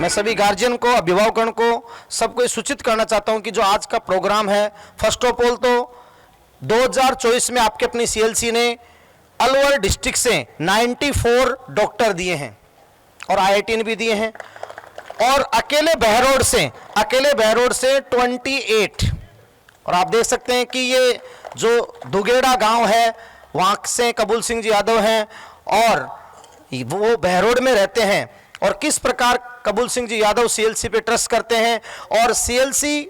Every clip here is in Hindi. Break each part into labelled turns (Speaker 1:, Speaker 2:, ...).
Speaker 1: मैं सभी गार्जियन को, अभिभावकों को, सबको सूचित करना चाहता हूं कि जो आज का प्रोग्राम है, फर्स्ट ऑफ ऑल तो 2024 में आपके अपनी सीएलसी ने अलवर डिस्ट्रिक्ट से 94 डॉक्टर दिए हैं और आईआईटी ने भी दिए हैं। और अकेले बहरोड से 28। और आप देख सकते हैं कि ये जो दुगेड़ा गांव है वहां से कबूल सिंह जी यादव हैं और वो बहरोड में रहते हैं, और किस प्रकार कबूल सिंह जी यादव सीएलसी पे ट्रस्ट करते हैं। और सीएलसी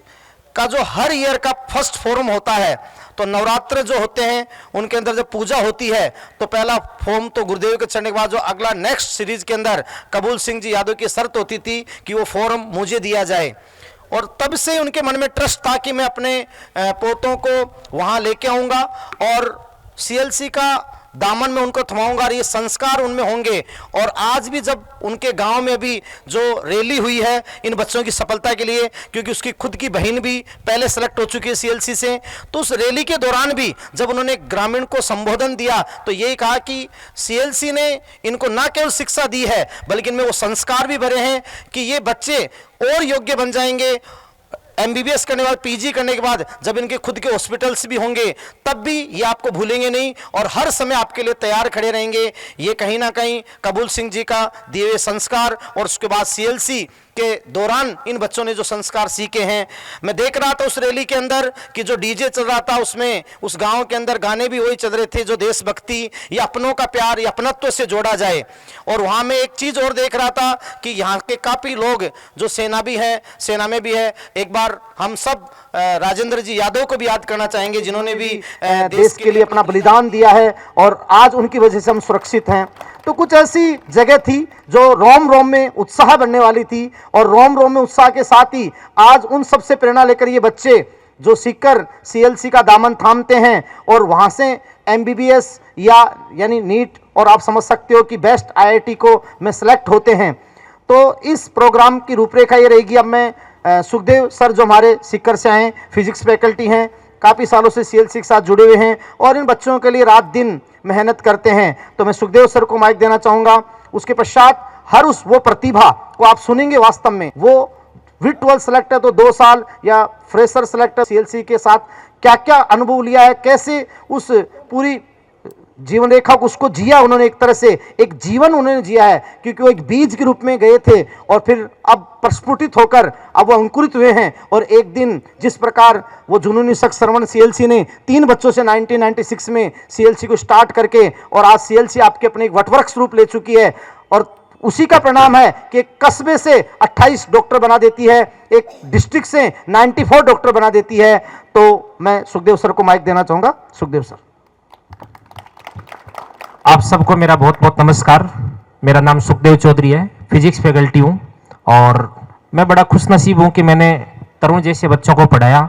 Speaker 1: का जो हर ईयर का फर्स्ट फोरम होता है, तो नवरात्र जो होते हैं उनके अंदर जब पूजा होती है तो पहला फोरम तो गुरुदेव के चढ़ने के बाद जो अगला नेक्स्ट सीरीज के अंदर कबूल सिंह जी यादव की शर्त होती थी कि वो फोरम मुझे दिया जाए। और तब से उनके मन में ट्रस्ट था कि मैं अपने पोतों को वहाँ लेके आऊँगा और सीएलसी का दामन में उनको थमाऊंगा और ये संस्कार उनमें होंगे। और आज भी जब उनके गांव में भी जो रैली हुई है इन बच्चों की सफलता के लिए, क्योंकि उसकी खुद की बहन भी पहले सेलेक्ट हो चुकी है सीएलसी से, तो उस रैली के दौरान भी जब उन्होंने ग्रामीण को संबोधन दिया तो यही कहा कि सीएलसी ने इनको ना केवल शिक्षा दी है बल्कि इनमें वो संस्कार भी भरे हैं कि ये बच्चे और योग्य बन जाएंगे। एमबीबीएस करने के बाद, पीजी करने के बाद जब इनके खुद के हॉस्पिटल्स भी होंगे तब भी ये आपको भूलेंगे नहीं और हर समय आपके लिए तैयार खड़े रहेंगे। ये कहीं ना कहीं कबूल सिंह जी का दिए हुए संस्कार और उसके बाद सीएलसी के दौरान इन बच्चों ने जो संस्कार सीखे हैं। मैं देख रहा था उस रैली के अंदर कि जो डीजे चल रहा था उसमें उस गांव के अंदर गाने भी वही चल रहे थे जो देशभक्ति या अपनों का प्यार या अपनत्व से जोड़ा जाए। और वहां में एक चीज और देख रहा था कि यहाँ के काफी लोग जो सेना में भी है। एक बार हम सब राजेंद्र जी यादव को भी याद करना चाहेंगे जिन्होंने भी देश के लिए अपना बलिदान दिया है और आज उनकी वजह से हम सुरक्षित हैं। तो कुछ ऐसी जगह थी जो रोम रोम में उत्साह बनने वाली थी और रोम रोम में उत्साह के साथ ही आज उन सब से प्रेरणा लेकर ये बच्चे जो सीखकर सीएलसी का दामन थामते हैं और वहाँ से एमबीबीएस यानी नीट और आप समझ सकते हो कि बेस्ट आईआईटी को में सेलेक्ट होते हैं। तो इस प्रोग्राम की रूपरेखा ये रहेगी। अब मैं सुखदेव सर जो हमारे सीकर से आए, फिजिक्स फैकल्टी हैं, काफ़ी सालों से सीएलसी के साथ जुड़े हुए हैं और इन बच्चों के लिए रात दिन मेहनत करते हैं, तो मैं सुखदेव सर को माइक देना चाहूँगा। उसके पश्चात हर वो प्रतिभा को आप सुनेंगे। वास्तव में वो विद 12 सेलेक्ट है तो 2 साल या फ्रेशर सेलेक्ट सीएलसी के साथ क्या क्या अनुभव लिया है, कैसे उस पूरी जीवन रेखा को उसको जिया उन्होंने, एक तरह से एक जीवन उन्होंने जिया है, क्योंकि वो एक बीज के रूप में गए थे और फिर अब प्रस्फुटित होकर अब वो अंकुरित हुए हैं। और एक दिन जिस प्रकार वो जुनूनी शख्स श्रवण सीएलसी ने 3 बच्चों से 1996 में सीएलसी को स्टार्ट करके और आज सीएलसी आपके अपने एक वटवृक्ष रूप ले चुकी है और उसी का परिणाम है कि एक कस्बे से 28 डॉक्टर बना देती है, एक डिस्ट्रिक्ट से 94 डॉक्टर बना देती है। तो मैं सुखदेव सर को माइक देना चाहूँगा। सुखदेव सर।
Speaker 2: आप सबको मेरा बहुत बहुत नमस्कार। मेरा नाम सुखदेव चौधरी है, फिजिक्स फैकल्टी हूँ और मैं बड़ा खुश नसीब हूँ कि मैंने तरुण जैसे बच्चों को पढ़ाया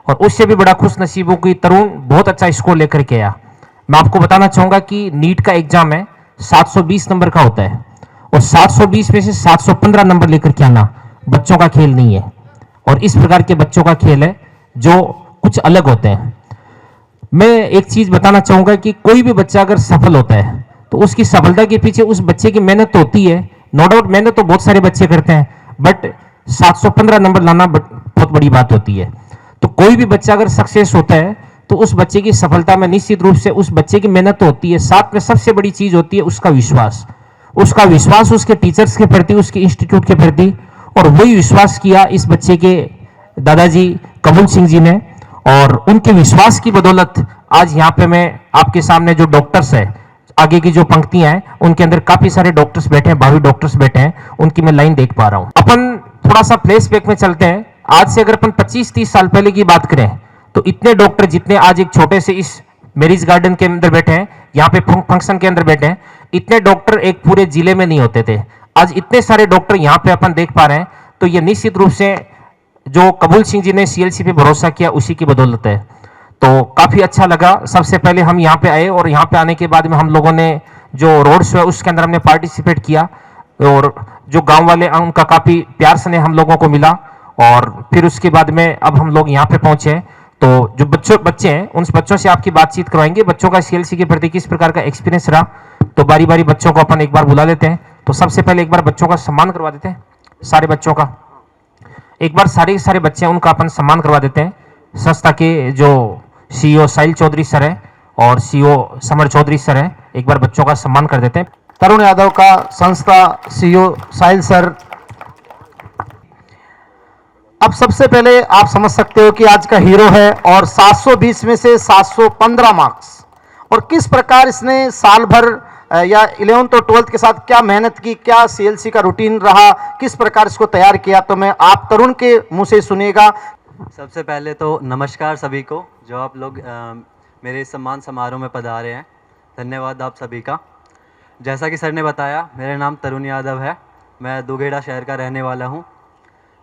Speaker 2: और उससे भी बड़ा खुश नसीब हूँ कि तरुण बहुत अच्छा स्कोर लेकर के आया। मैं आपको बताना चाहूँगा कि नीट का एग्जाम है 720 नंबर का होता है और 720 में से 715 नंबर लेकर के आना बच्चों का खेल नहीं है और इस प्रकार के बच्चों का खेल है जो कुछ अलग होते हैं। मैं एक चीज बताना चाहूंगा कि कोई भी बच्चा अगर सफल होता है तो उसकी सफलता के पीछे उस बच्चे की मेहनत होती है। नो डाउट मेहनत तो बहुत सारे बच्चे करते हैं, बट 715 नंबर लाना बहुत बड़ी बात होती है। तो कोई भी बच्चा अगर सक्सेस होता है तो उस बच्चे की सफलता में निश्चित रूप से उस बच्चे की मेहनत तो होती है, साथ में सबसे बड़ी चीज होती है उसका विश्वास उसके टीचर्स के प्रति, उसके इंस्टीट्यूट के प्रति। और वही विश्वास किया इस बच्चे के दादाजी कबूल सिंह जी ने और उनके विश्वास की बदौलत आज यहाँ पे मैं आपके सामने जो डॉक्टर्स है, आगे की जो पंक्तियां हैं उनके अंदर काफी सारे डॉक्टर्स बैठे हैं, भावी डॉक्टर्स बैठे हैं, उनकी मैं लाइन देख पा रहा हूँ। अपन थोड़ा सा फ्लैशबैक में चलते हैं। आज से अगर अपन 25-30 साल पहले की बात करें तो इतने डॉक्टर जितने आज एक छोटे से इस मैरिज गार्डन के अंदर बैठे हैं, यहाँ पे फंक्शन के अंदर बैठे हैं, इतने डॉक्टर एक पूरे जिले में नहीं होते थे। आज इतने सारे डॉक्टर यहाँ पे अपन देख पा रहे हैं, तो ये निश्चित रूप से जो कबूल सिंह जी ने सीएलसी पे भरोसा किया उसी की बदौलत है। तो काफी अच्छा लगा। सबसे पहले हम यहाँ पे आए और यहाँ पे आने के बाद में हम लोगों ने जो रोड शो है उसके अंदर हमने पार्टिसिपेट किया और जो गांव वाले उनका काफी प्यार स्नेह हम लोगों को मिला और फिर उसके बाद में अब हम लोग यहाँ पे पहुंचे। तो जो बच्चे हैं उन बच्चों से आपकी बातचीत करवाएंगे, बच्चों का सीएलसी के प्रति किस प्रकार का एक्सपीरियंस रहा। तो बारी बारी बच्चों को अपन एक बार बुला लेते हैं। तो सबसे पहले एक बार बच्चों का सम्मान करवा देते हैं, सारे बच्चों का एक बार सारे बच्चे हैं उनका अपन सम्मान करवा देते हैं। संस्था के जो सीईओ साहिल चौधरी सर है और सीईओ समर चौधरी सर है, एक बार बच्चों का सम्मान कर देते हैं।
Speaker 1: तरुण यादव का संस्था सीईओ साहिल सर अब सबसे पहले आप समझ सकते हो कि आज का हीरो है और 720 में से 715 मार्क्स, और किस प्रकार इसने साल भर या 11th और 12th के साथ क्या मेहनत की, क्या सीएलसी का रूटीन रहा, किस प्रकार इसको तैयार किया, तो मैं आप तरुण के मुंह से सुनिएगा।
Speaker 3: सबसे पहले तो नमस्कार सभी को जो आप लोग मेरे इस सम्मान समारोह में पधारे हैं। धन्यवाद आप सभी का। जैसा कि सर ने बताया, मेरा नाम तरुण यादव है, मैं दुगेड़ा शहर का रहने वाला हूं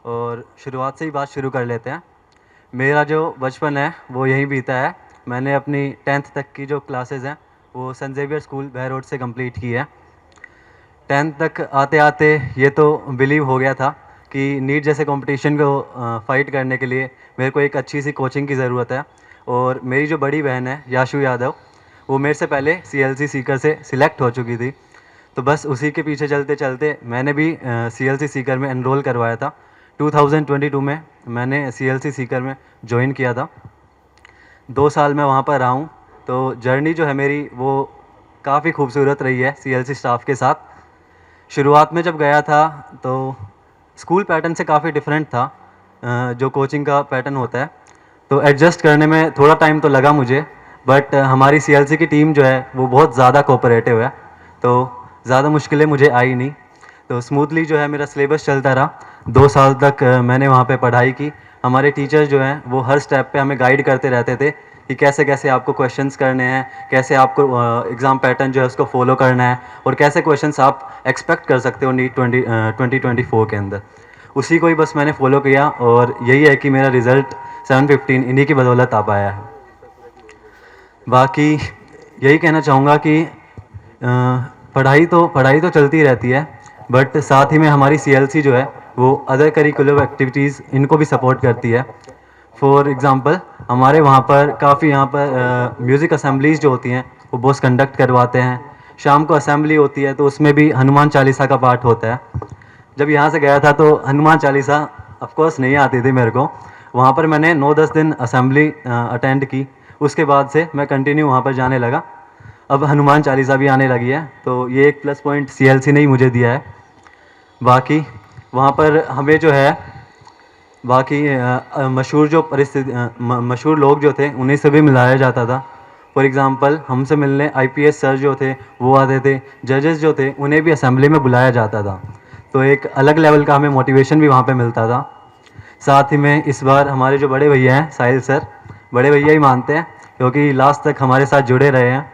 Speaker 3: और शुरुआत से ही बात शुरू कर लेते हैं। मेरा जो बचपन है वो यहीं बीता है। मैंने अपनी 10th तक की जो क्लासेस हैं वो सेंट जेवियर स्कूल बहर रोड से कंप्लीट की है। 10th तक आते आते ये तो बिलीव हो गया था कि नीट जैसे कंपटीशन को फाइट करने के लिए मेरे को एक अच्छी सी कोचिंग की ज़रूरत है। और मेरी जो बड़ी बहन है याशु यादव, वो मेरे से पहले CLC सीकर से सिलेक्ट हो चुकी थी, तो बस उसी के पीछे चलते चलते मैंने भी CLC सीकर में एनरोल करवाया था। 2022 में मैंने CLC सीकर में ज्वाइन किया था। 2 साल मैं वहाँ पर रहा हूँ, तो जर्नी जो है मेरी वो काफ़ी खूबसूरत रही है CLC स्टाफ के साथ। शुरुआत में जब गया था तो स्कूल पैटर्न से काफ़ी डिफरेंट था, जो कोचिंग का पैटर्न होता है, तो एडजस्ट करने में थोड़ा टाइम तो लगा मुझे। बट हमारी CLC की टीम जो है वो बहुत ज़्यादा कोऑपरेटिव है, तो ज़्यादा मुश्किलें मुझे आई नहीं, तो स्मूथली जो है मेरा सिलेबस चलता रहा। 2 साल तक मैंने वहाँ पे पढ़ाई की। हमारे टीचर्स जो हैं वो हर स्टेप पे हमें गाइड करते रहते थे कि कैसे कैसे आपको क्वेश्चंस करने हैं, कैसे आपको एग्ज़ाम पैटर्न जो है उसको फॉलो करना है, और कैसे क्वेश्चंस आप एक्सपेक्ट कर सकते हो नीट 2024 के अंदर। उसी को ही बस मैंने फॉलो किया और यही है कि मेरा रिज़ल्ट 715 इन्हीं की बदौलत आ पाया है। बाकी यही कहना चाहूँगा कि पढ़ाई तो चलती रहती है, बट साथ ही में हमारी CLC जो है वो अदर करिकुलर एक्टिविटीज़ इनको भी सपोर्ट करती है। फॉर एग्ज़ाम्पल हमारे वहाँ पर काफ़ी यहाँ पर म्यूज़िक असेंबलीज़ जो होती हैं वो बॉस कंडक्ट करवाते हैं। शाम को असेंबली होती है तो उसमें भी हनुमान चालीसा का पाठ होता है। जब यहाँ से गया था तो हनुमान चालीसा ऑफकोर्स नहीं आती थी मेरे को। वहाँ पर मैंने 9-10 दिन असेंबली अटेंड की, उसके बाद से मैं कंटिन्यू वहाँ पर जाने लगा। अब हनुमान चालीसा भी आने लगी है, तो ये एक प्लस पॉइंट CLC ने ही मुझे दिया है। बाकी वहाँ पर हमें जो है बाकी मशहूर जो मशहूर लोग जो थे उन्हीं से भी मिलाया जाता था। फॉर एग्ज़ाम्पल हमसे मिलने IPS सर जो थे वो आते थे, जजेस जो थे उन्हें भी असेंबली में बुलाया जाता था, तो एक अलग लेवल का हमें मोटिवेशन भी वहाँ पे मिलता था। साथ ही में इस बार हमारे जो बड़े भैया हैं साहिल सर, बड़े भैया ही मानते हैं क्योंकि लास्ट तक हमारे साथ जुड़े रहे हैं।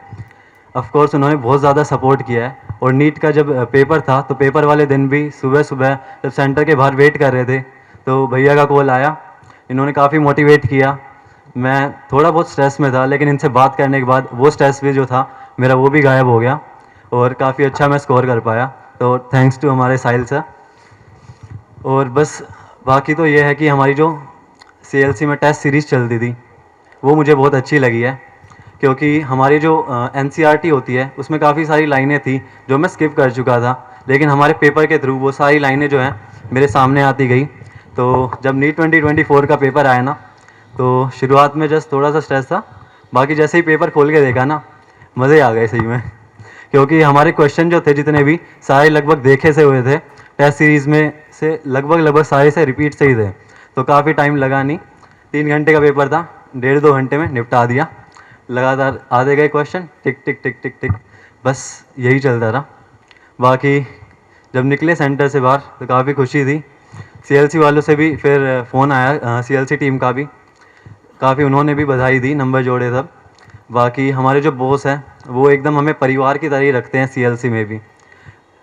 Speaker 3: ऑफ कोर्स उन्होंने बहुत ज़्यादा सपोर्ट किया है। और नीट का जब पेपर था तो पेपर वाले दिन भी सुबह सुबह जब सेंटर के बाहर वेट कर रहे थे तो भैया का कॉल आया, इन्होंने काफ़ी मोटिवेट किया। मैं थोड़ा बहुत स्ट्रेस में था, लेकिन इनसे बात करने के बाद वो स्ट्रेस भी जो था मेरा वो भी गायब हो गया और काफ़ी अच्छा मैं स्कोर कर पाया, तो थैंक्स टू हमारे साहिल सर। और बस बाकी तो ये है कि हमारी जो CLC में टेस्ट सीरीज़ चलती थी वो मुझे बहुत अच्छी लगी है, क्योंकि हमारी जो NCERT होती है उसमें काफ़ी सारी लाइनें थी जो मैं स्किप कर चुका था, लेकिन हमारे पेपर के थ्रू वो सारी लाइनें जो हैं मेरे सामने आती गई। तो जब नीट 2024 का पेपर आया ना, तो शुरुआत में जस्ट थोड़ा सा स्ट्रेस था, बाकी जैसे ही पेपर खोल के देखा ना मज़े आ गए सही में, क्योंकि हमारे क्वेश्चन जो थे जितने भी सारे लगभग देखे से हुए थे, टेस्ट सीरीज़ में से लगभग सारे से रिपीट से ही थे, तो काफ़ी टाइम लगा नहीं। 3 घंटे का पेपर था, 1.5-2 घंटे में निपटा दिया। लगातार आते गए क्वेश्चन, टिक टिक टिक टिक टिक, बस यही चलता रहा। बाकी जब निकले सेंटर से बाहर तो काफ़ी खुशी थी। CLC वालों से भी फिर फ़ोन आया, CLC टीम का भी काफ़ी उन्होंने भी बधाई दी, नंबर जोड़े तब। बाकी हमारे जो बॉस हैं वो एकदम हमें परिवार की तरह ही रखते हैं CLC में भी।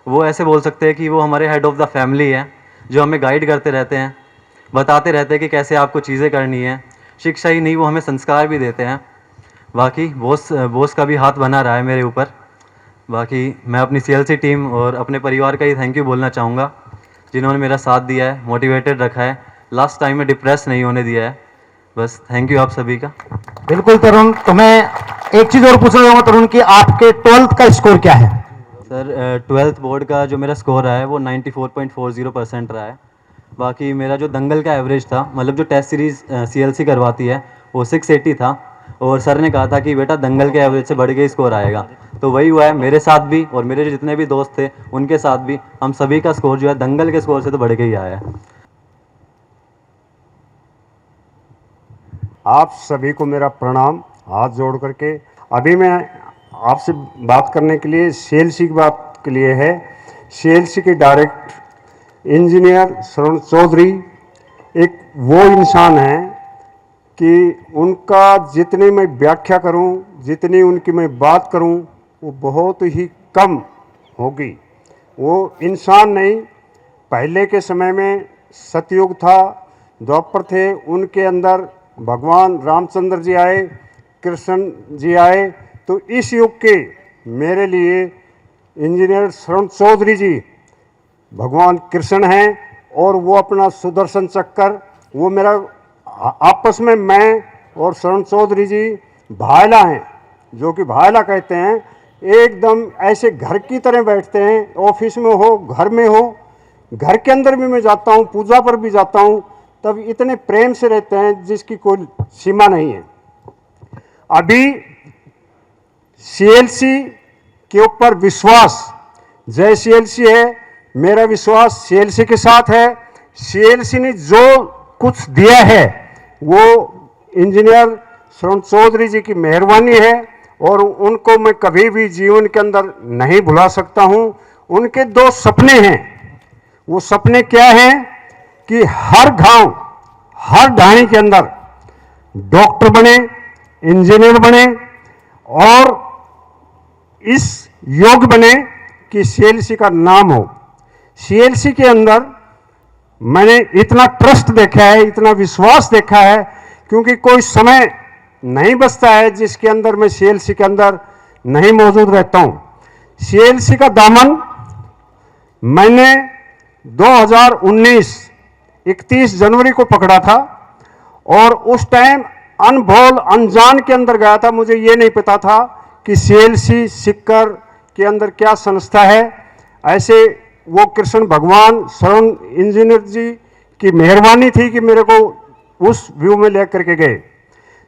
Speaker 3: वो ऐसे बोल सकते हैं कि वो हमारे हेड ऑफ़ द फैमिली है, जो हमें गाइड करते रहते हैं, बताते रहते हैं कि कैसे आपको चीज़ें करनी है। शिक्षा ही नहीं, वो हमें संस्कार भी देते हैं। बाकी बॉस का भी हाथ बना रहा है मेरे ऊपर। बाकी मैं अपनी CLC टीम और अपने परिवार का ही थैंक यू बोलना चाहूँगा, जिन्होंने मेरा साथ दिया है, मोटिवेटेड रखा है, लास्ट टाइम में डिप्रेस नहीं होने दिया है। बस थैंक यू आप सभी का।
Speaker 1: बिल्कुल तरुण, तो मैं एक चीज और पूछना चाहूंगा तरुण कि आपके 12th का स्कोर क्या है?
Speaker 3: सर 12th बोर्ड का जो मेरा स्कोर रहा है वो 94.40% रहा है। बाकी मेरा जो दंगल का एवरेज था, मतलब जो टेस्ट सीरीज़ CLC करवाती है, वो 680 था, और सर ने कहा था कि बेटा दंगल के एवरेज से बढ़ के स्कोर आएगा, तो वही हुआ है मेरे साथ भी, और मेरे जो जितने भी दोस्त थे उनके साथ भी। हम सभी का स्कोर जो है दंगल के स्कोर से तो बढ़ के ही आया है।
Speaker 4: आप सभी को मेरा प्रणाम हाथ जोड़ करके। अभी मैं आपसे बात करने के लिए सीएलसी की बात के लिए है। सीएलसी के डायरेक्टर इंजीनियर श्रवण चौधरी एक वो इंसान हैं कि उनका जितनी मैं व्याख्या करूं, जितनी उनकी मैं बात करूं, वो बहुत ही कम होगी। वो इंसान नहीं, पहले के समय में सतयुग था, द्वापर थे, उनके अंदर भगवान रामचंद्र जी आए, कृष्ण जी आए, तो इस युग के मेरे लिए इंजीनियर श्रवण चौधरी जी भगवान कृष्ण हैं और वो अपना सुदर्शन चक्कर, वो मेरा आपस में मैं और श्रवण चौधरी जी भायला हैं, जो कि भायला कहते हैं। एकदम ऐसे घर की तरह बैठते हैं, ऑफिस में हो, घर में हो, घर के अंदर भी मैं जाता हूँ, पूजा पर भी जाता हूँ, तब इतने प्रेम से रहते हैं जिसकी कोई सीमा नहीं है। अभी सीएलसी के ऊपर विश्वास, जय सीएलसी है, मेरा विश्वास सीएलसी के साथ है। सीएलसी ने जो कुछ दिया है वो इंजीनियर श्रवण चौधरी जी की मेहरबानी है और उनको मैं कभी भी जीवन के अंदर नहीं भुला सकता हूं। उनके दो सपने हैं। वो सपने क्या हैं कि हर गांव, हर ढाणी के अंदर डॉक्टर बने, इंजीनियर बने और इस योग बने कि सीएलसी का नाम हो। सीएलसी के अंदर मैंने इतना ट्रस्ट देखा है, इतना विश्वास देखा है, क्योंकि कोई समय नहीं बचता है जिसके अंदर मैं सीएलसी के अंदर नहीं मौजूद रहता हूं। सीएलसी का दामन मैंने 2019 31 जनवरी को पकड़ा था और उस टाइम अनभोल अनजान के अंदर गया था। मुझे ये नहीं पता था कि सीएलसी सिक्कर के अंदर क्या संस्था है। ऐसे वो कृष्ण भगवान श्रवण इंजीनियर जी की मेहरबानी थी कि मेरे को उस व्यू में लेकर के गए।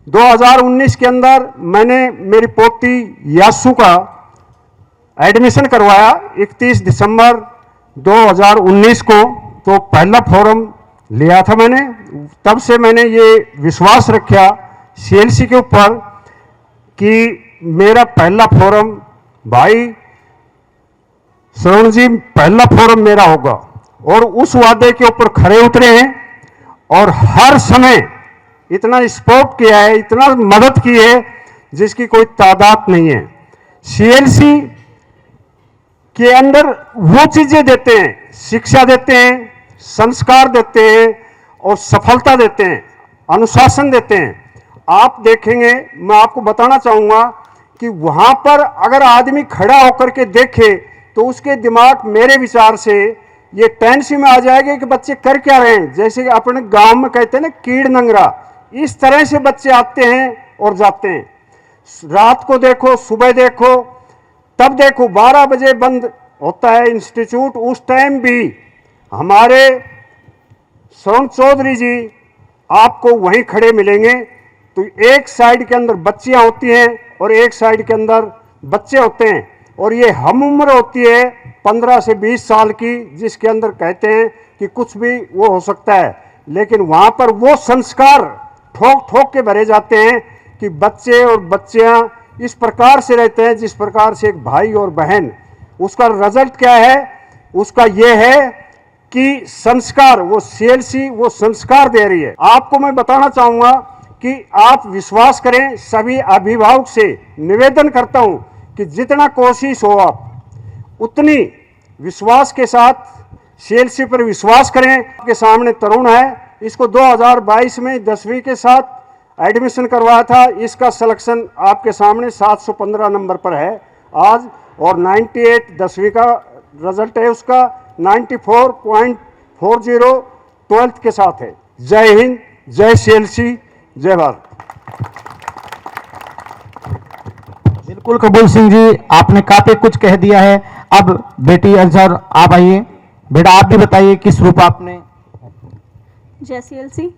Speaker 4: 2019 के अंदर मैंने मेरी पोती यासु का एडमिशन करवाया 31 दिसंबर 2019 को, तो पहला फॉर्म लिया था मैंने। तब से मैंने ये विश्वास रखा सीएलसी के ऊपर कि मेरा पहला फॉर्म, भाई श्रवण जी पहला फॉर्म मेरा होगा, और उस वादे के ऊपर खरे उतरे हैं और हर समय इतना सपोर्ट किया है, इतना मदद की है जिसकी कोई तादाद नहीं है। सीएलसी के अंदर वो चीजें देते हैं, शिक्षा देते हैं, संस्कार देते हैं और सफलता देते हैं, अनुशासन देते हैं। आप देखेंगे, मैं आपको बताना चाहूंगा कि वहां पर अगर आदमी खड़ा होकर के देखे तो उसके दिमाग, मेरे विचार से ये टेंशन में आ जाएगा कि बच्चे कर क्या रहे हैं। जैसे कि अपने गांव में कहते हैं ना, कीड़ नंगरा, इस तरह से बच्चे आते हैं और जाते हैं। रात को देखो, सुबह देखो, तब देखो 12 बजे बंद होता है इंस्टीट्यूट, उस टाइम भी हमारे श्रवण चौधरी जी आपको वहीं खड़े मिलेंगे। तो एक साइड के अंदर बच्चियां होती हैं और एक साइड के अंदर बच्चे होते हैं, और ये हम उम्र होती है 15 से 20 साल की, जिसके अंदर कहते हैं कि कुछ भी वो हो सकता है। लेकिन वहाँ पर वो संस्कार ठोक ठोक के भरे जाते हैं कि बच्चे और बच्चियाँ इस प्रकार से रहते हैं जिस प्रकार से एक भाई और बहन। उसका रिजल्ट क्या है? उसका ये है कि संस्कार, वो सीएलसी वो संस्कार दे रही है। आपको मैं बताना चाहूँगा कि आप विश्वास करें। सभी अभिभावक से निवेदन करता हूँ कि जितना कोशिश हो आप उतनी विश्वास के साथ सीएलसी पर विश्वास करें। आपके सामने तरुण है, इसको 2022 में 10वीं के साथ एडमिशन करवाया था। इसका सिलेक्शन आपके सामने 715 नंबर पर है आज, और 98 10वीं का रिजल्ट है उसका, 94.40 12th के साथ है। जय हिंद, जय सीएलसी, जय भारत।
Speaker 2: बिल्कुल कबूल सिंह जी, आपने काफी कुछ कह दिया है। अब बेटी अजहर आप आइए। बेटा आप भी बताइए किस रूप आपने।
Speaker 5: जय सीएलसी,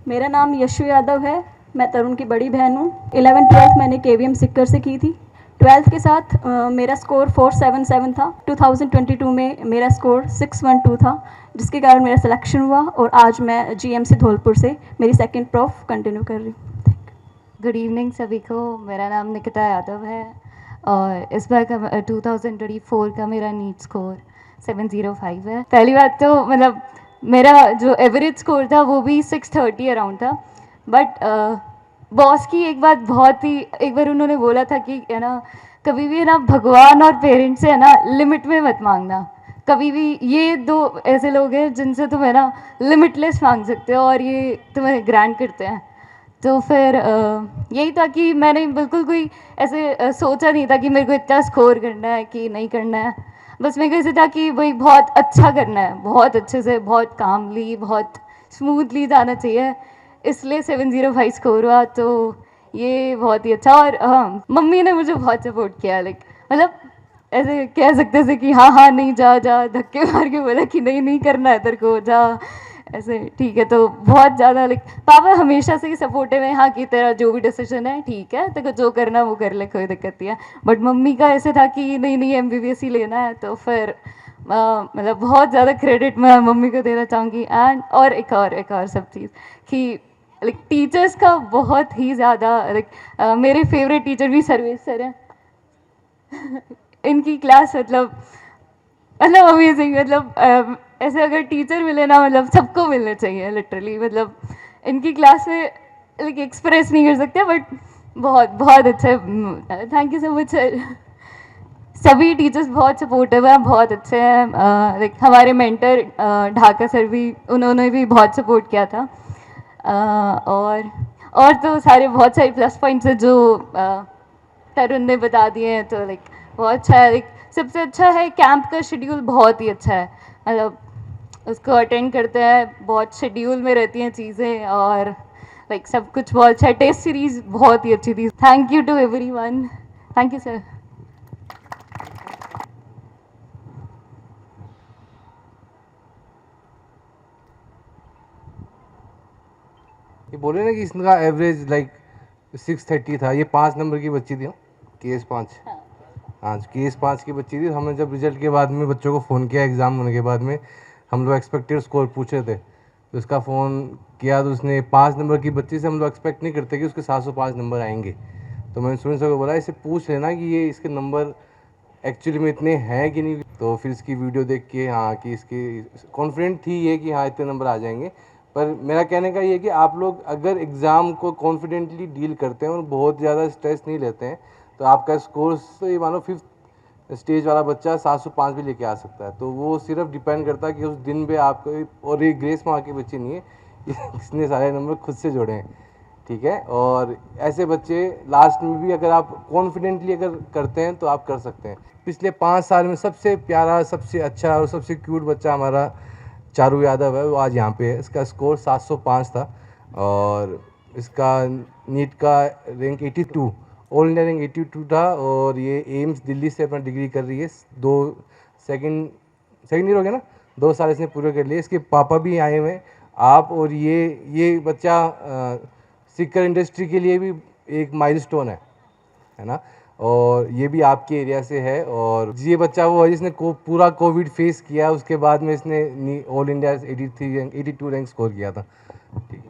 Speaker 5: मेरा नाम यशु यादव है, मैं तरुण की बड़ी बहन हूँ। 11th-12th मैंने केवीएम सिक्कर से की थी। 12th के साथ मेरा स्कोर 477 था। 2022 में मेरा स्कोर 612 था, जिसके कारण मेरा सिलेक्शन हुआ और आज मैं जीएमसी धौलपुर से मेरी सेकंड प्रोफ कंटिन्यू कर रही हूँ।
Speaker 6: गुड इवनिंग सभी को। मेरा नाम निकिता यादव है और इस बार का 2024 का मेरा नीट स्कोर 705 है। पहली बात तो मतलब मेरा जो एवरेज स्कोर था वो भी 630 अराउंड था, बट बॉस की एक बात बहुत ही, एक बार उन्होंने बोला था कि है ना, कभी भी है ना भगवान और पेरेंट्स से है ना लिमिट में मत मांगना। कभी भी ये दो ऐसे लोग हैं जिनसे तुम है ना लिमिटलेस मांग सकते हो और ये तुम्हें ग्रांट करते हैं। तो फिर यही था कि मैंने बिल्कुल कोई ऐसे सोचा नहीं था कि मेरे को इतना स्कोर करना है कि नहीं करना है। बस मेरे को ऐसे था कि भाई बहुत अच्छा करना है, बहुत अच्छे से, बहुत कामली, बहुत स्मूथली जाना चाहिए, इसलिए 705 स्कोर हुआ। तो ये बहुत ही अच्छा। और हाँ, मम्मी ने मुझे बहुत सपोर्ट किया, लाइक मतलब ऐसे कह सकते थे कि हाँ हाँ नहीं जा जा, धक्के मार के बोला कि नहीं नहीं करना है तेरे को, जा ऐसे ठीक है। तो बहुत ज़्यादा लाइक पापा हमेशा से ही सपोर्टिव है, हाँ कि तेरा जो भी डिसीजन है ठीक है, तेरे को जो करना वो कर ले, कोई दिक्कत नहीं है। बट मम्मी का ऐसे था कि नहीं नहीं MBBS ही लेना है। तो फिर मतलब बहुत ज़्यादा क्रेडिट मैं मम्मी को देना चाहूँगी। एंड और एक और सब चीज़ कि लाइक टीचर्स का बहुत ही ज़्यादा लाइक मेरे फेवरेट टीचर भी सर्वेश सर हैं। इनकी क्लास मतलब अमेजिंग, मतलब ऐसे अगर टीचर मिले ना, मतलब सबको मिलने चाहिए लिटरली। मतलब इनकी क्लास में लाइक एक्सप्रेस नहीं कर सकते, बट बहुत बहुत अच्छे। Thank you so much sir. सभी टीचर्स बहुत सपोर्टिव हैं, बहुत अच्छे हैं। लाइक हमारे मेंटर ढाका सर भी, उन्होंने भी बहुत सपोर्ट किया था। और तो सारे बहुत सारे प्लस पॉइंट्स हैं जो तरुण ने बता दिए हैं। तो लाइक बहुत अच्छा है। लाइक सबसे अच्छा है कैंप का शेड्यूल बहुत ही अच्छा है, मतलब उसको अटेंड करते हैं, बहुत शेड्यूल में रहती हैं चीज़ें, और लाइक सब कुछ बहुत अच्छा है। टेस्ट सीरीज बहुत ही अच्छी थी। Thank you to everyone. Thank you sir.
Speaker 7: ये बोले ना कि इसका एवरेज लाइक 630 था। ये 5 नंबर की बच्ची थी, KS 5। हाँ, KS 5 की बच्ची थी। हमने जब रिजल्ट के बाद में बच्चों को फ़ोन किया, एग्ज़ाम होने के बाद में हम लोग एक्सपेक्टेड स्कोर पूछ रहे थे, तो उसका फ़ोन किया तो उसने 5 नंबर की बच्ची से, हम लोग एक्सपेक्ट नहीं करते कि उसके 705 नंबर आएंगे। तो मैंने स्टूडेंट सर को बोला इसे पूछ लेना कि ये इसके नंबर एक्चुअली में इतने हैं कि नहीं। तो फिर इसकी वीडियो देख के हाँ कि इसकी कॉन्फिडेंट थी ये कि हाँ इतने नंबर आ जाएंगे। पर मेरा कहने का ये कि आप लोग अगर एग्ज़ाम को कॉन्फिडेंटली डील करते हैं और बहुत ज़्यादा स्ट्रेस नहीं लेते हैं, तो आपका स्कोर तो ये मानो 5th स्टेज वाला बच्चा 705 भी लेके आ सकता है। तो वो सिर्फ डिपेंड करता है कि उस दिन पे आपको, और ये ग्रेस मार्क की बच्ची नहीं है, इसने सारे नंबर खुद से जोड़े हैं, ठीक है। और ऐसे बच्चे लास्ट में भी अगर आप कॉन्फिडेंटली अगर करते हैं तो आप कर सकते हैं। पिछले 5 साल में सबसे प्यारा, सबसे अच्छा और सबसे क्यूट बच्चा हमारा चारू यादव है, वो आज यहाँ पे है। इसका स्कोर 705 था और इसका नीट का रैंक 82, ऑल इंडिया रैंक 82 था। और ये एम्स दिल्ली से अपना डिग्री कर रही है। सेकंड ईयर हो गया ना, 2 साल इसने पूरे कर लिए। इसके पापा भी आए हुए हैं आप, और ये बच्चा सिक्कर इंडस्ट्री के लिए भी एक माइलस्टोन है ना। और ये भी आपके एरिया से है। और ये बच्चा वो है जिसने पूरा कोविड फेस किया, उसके बाद में इसने ऑल इंडिया 82 रैंक स्कोर किया था। ठीक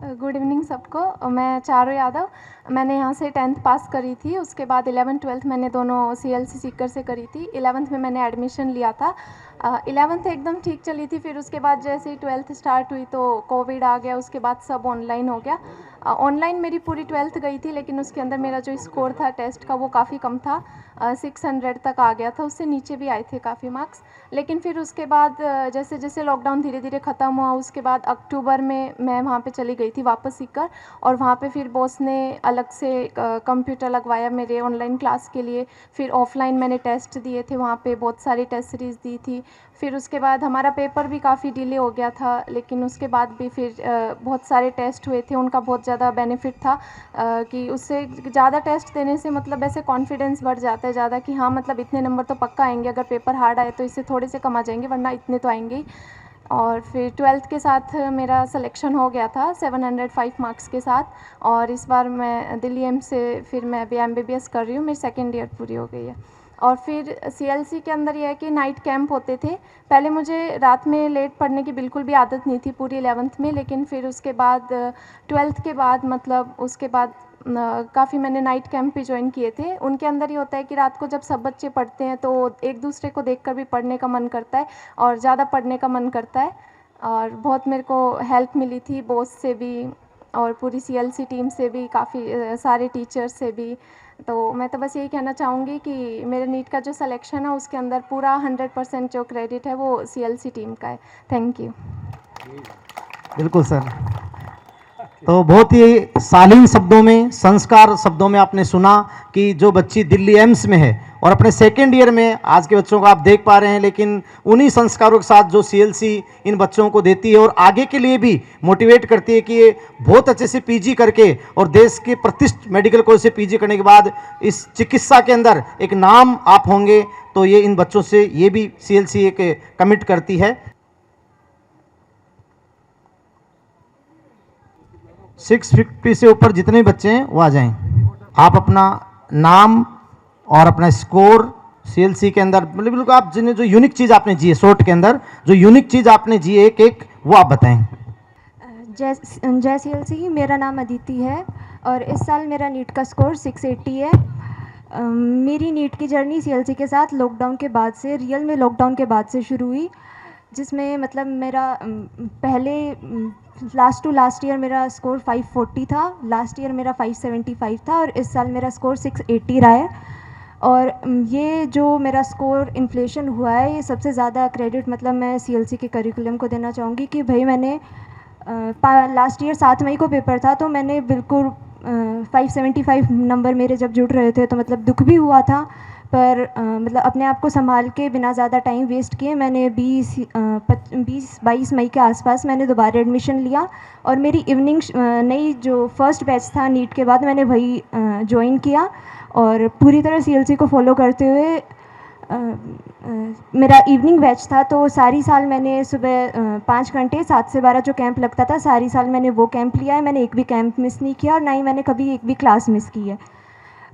Speaker 7: है।
Speaker 8: गुड इवनिंग सबको। मैं चारू यादव, मैंने यहाँ से 10th पास करी थी। उसके बाद 11th 12th मैंने दोनों CLC सीकर से करी थी। 11th में मैंने एडमिशन लिया था। 11th एकदम ठीक चली थी। फिर उसके बाद जैसे ही 12th स्टार्ट हुई तो कोविड आ गया, उसके बाद सब ऑनलाइन हो गया। ऑनलाइन मेरी पूरी 12th गई थी, लेकिन उसके अंदर मेरा जो स्कोर था टेस्ट का वो काफ़ी कम था। 600 तक आ गया था, उससे नीचे भी आए थे काफ़ी मार्क्स। लेकिन फिर उसके बाद जैसे जैसे लॉकडाउन धीरे धीरे ख़त्म हुआ, उसके बाद अक्टूबर में मैं वहाँ पे चली गई थी वापस सीकर। और वहाँ पे फिर बॉस ने अलग से कंप्यूटर लगवाया मेरे ऑनलाइन क्लास के लिए। फिर ऑफलाइन मैंने टेस्ट दिए थे, वहाँ पे बहुत सारी टेस्ट सीरीज़ दी थी। फिर उसके बाद हमारा पेपर भी काफ़ी डिले हो गया था, लेकिन उसके बाद भी फिर बहुत सारे टेस्ट हुए थे। उनका बहुत ज़्यादा बेनिफिट था कि उससे ज़्यादा टेस्ट देने से मतलब ऐसे कॉन्फिडेंस बढ़ जाता है ज़्यादा कि हाँ मतलब इतने नंबर तो पक्का आएंगे। अगर पेपर हार्ड आए तो इससे थोड़े से कम आ जाएंगे, वरना इतने तो आएंगे ही। और फिर 12th के साथ मेरा सिलेक्शन हो गया था 705 मार्क्स के साथ। और इस बार मैं दिल्ली एम्स से फिर मैं अभी MBBS कर रही हूँ, मेरी 2nd ईयर पूरी हो गई है। और फिर सीएलसी के अंदर यह है कि नाइट कैंप होते थे। पहले मुझे रात में लेट पढ़ने की बिल्कुल भी आदत नहीं थी पूरी 11th में, लेकिन फिर उसके बाद 12th के बाद मतलब उसके बाद काफ़ी मैंने नाइट कैंप भी ज्वाइन किए थे। उनके अंदर ये होता है कि रात को जब सब बच्चे पढ़ते हैं तो एक दूसरे को देखकर भी पढ़ने का मन करता है और ज़्यादा पढ़ने का मन करता है। और बहुत मेरे को हेल्प मिली थी बॉस से भी और पूरी सीएलसी टीम से भी, काफ़ी सारे टीचर्स से भी। तो मैं तो बस यही कहना चाहूँगी कि मेरे नीट का जो सिलेक्शन है उसके अंदर पूरा 100% जो क्रेडिट है वो सीएलसी टीम का है। Thank you.
Speaker 1: बिल्कुल सर। तो बहुत ही शालीन शब्दों में, संस्कार शब्दों में आपने सुना कि जो बच्ची दिल्ली एम्स में है और अपने सेकेंड ईयर में आज के बच्चों को आप देख पा रहे हैं, लेकिन उन्हीं संस्कारों के साथ जो सीएलसी इन बच्चों को देती है और आगे के लिए भी मोटिवेट करती है कि ये बहुत अच्छे से पीजी करके और देश के प्रतिष्ठित मेडिकल कॉलेज से पीजी करने के बाद इस चिकित्सा के अंदर एक नाम आप होंगे, तो ये इन बच्चों से ये भी सीएलसी एक कमिट करती है। 650 से ऊपर जितने भी बच्चे हैं वो आ जाएं। आप अपना नाम और अपना स्कोर सीएलसी के अंदर मतलब बिल्कुल आप जिन्हें जो यूनिक चीज़ आपने जी है शॉर्ट के अंदर जो यूनिक चीज़ आपने जी एक एक वो आप बताएं।
Speaker 9: जय सीएलसी, मेरा नाम अदिति है और इस साल मेरा नीट का स्कोर 680 है। मेरी नीट की जर्नी सीएलसी के साथ लॉकडाउन के बाद से, रियल में लॉकडाउन के बाद से शुरू हुई, जिसमें मतलब मेरा पहले लास्ट टू लास्ट ईयर मेरा स्कोर 540 था, लास्ट ईयर मेरा 575 था और इस साल मेरा स्कोर 680 रहा है। और ये जो मेरा स्कोर इन्फ्लेशन हुआ है, ये सबसे ज़्यादा क्रेडिट मतलब मैं सीएलसी के करिकुलम को देना चाहूँगी कि भाई मैंने लास्ट ईयर 7 मई को पेपर था तो मैंने बिल्कुल 575 नंबर मेरे जब जुड़ रहे थे तो मतलब दुख भी हुआ था, पर मतलब अपने आप को संभाल के बिना ज़्यादा टाइम वेस्ट किए मैंने 20-22 मई के आसपास मैंने दोबारा एडमिशन लिया और मेरी इवनिंग नई जो फर्स्ट बैच था नीट के बाद मैंने वही ज्वाइन किया और पूरी तरह सीएलसी को फॉलो करते हुए मेरा इवनिंग बैच था तो सारी साल मैंने सुबह 5 घंटे 7 से 12 जो कैंप लगता था सारी साल मैंने वो कैंप लिया है। मैंने एक भी कैंप मिस नहीं किया और ना ही मैंने कभी एक भी क्लास मिस की है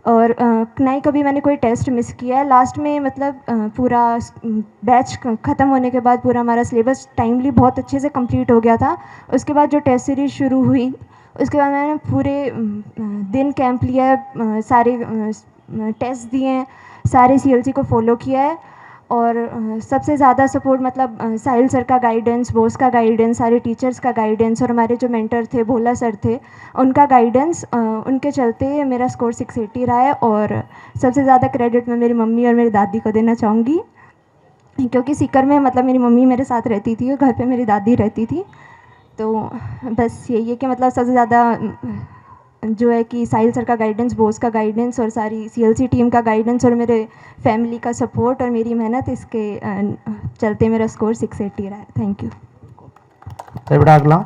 Speaker 9: और ना ही कभी मैंने कोई टेस्ट मिस किया है। लास्ट में मतलब पूरा बैच ख़त्म होने के बाद पूरा हमारा सिलेबस टाइमली बहुत अच्छे से कंप्लीट हो गया था। उसके बाद जो टेस्ट सीरीज़ शुरू हुई उसके बाद मैंने पूरे दिन कैंप लिया है, सारे टेस्ट दिए हैं, सारे सीएलसी को फॉलो किया है और सबसे ज़्यादा सपोर्ट मतलब साहिल सर का गाइडेंस, बॉस का गाइडेंस, सारे टीचर्स का गाइडेंस और हमारे जो मेंटर थे भोला सर थे उनका गाइडेंस, उनके चलते मेरा स्कोर 680 रहा है। और सबसे ज़्यादा क्रेडिट मैं मेरी मम्मी और मेरी दादी को देना चाहूँगी क्योंकि सीकर में मतलब मेरी मम्मी मेरे साथ रहती थी और घर पे मेरी दादी रहती थी। तो बस यही है कि मतलब सबसे ज़्यादा जो है कि साहिल सर का गाइडेंस, बॉस का गाइडेंस और सारी सीएलसी टीम का गाइडेंस और मेरे फैमिली का सपोर्ट और मेरी मेहनत, इसके चलते मेरा स्कोर 680 रहा है। Thank you.
Speaker 1: बेटा अगला।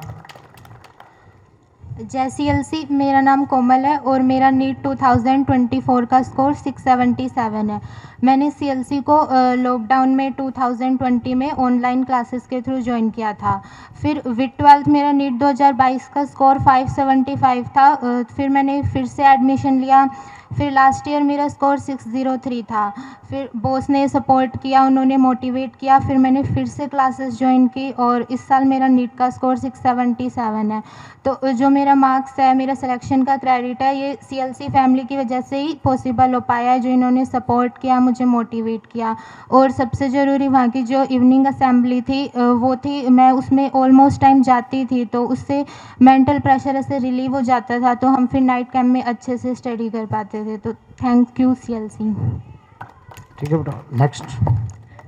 Speaker 10: जय सीएलसी, मेरा नाम कोमल है और मेरा नीट 2024 का स्कोर 677 है। मैंने सीएलसी को लॉकडाउन में 2020 में ऑनलाइन क्लासेस के थ्रू ज्वाइन किया था। फिर विद 12th मेरा नीट 2022 का स्कोर 575 था। फिर मैंने फिर से एडमिशन लिया। फिर लास्ट ईयर मेरा स्कोर 603 था। फिर बॉस ने सपोर्ट किया, उन्होंने मोटिवेट किया, फिर मैंने फिर से क्लासेस ज्वाइन की और इस साल मेरा नीट का स्कोर 677 है। तो जो मेरा मार्क्स है, मेरा सिलेक्शन का क्रेडिट है, ये सीएलसी फैमिली की वजह से ही पॉसिबल हो पाया है, जो इन्होंने सपोर्ट किया, मुझे मोटिवेट किया। और सबसे ज़रूरी वहाँ की जो इवनिंग असेंबली थी वो थी, मैं उसमें ऑलमोस्ट टाइम जाती थी तो उससे मेंटल प्रेशर ऐसे रिलीव हो जाता था, तो हम फिर नाइट कैंप में अच्छे से स्टडी कर पाते थे। तो थैंक यू सीएलसी।
Speaker 1: ठीक है बेटा, नेक्स्ट।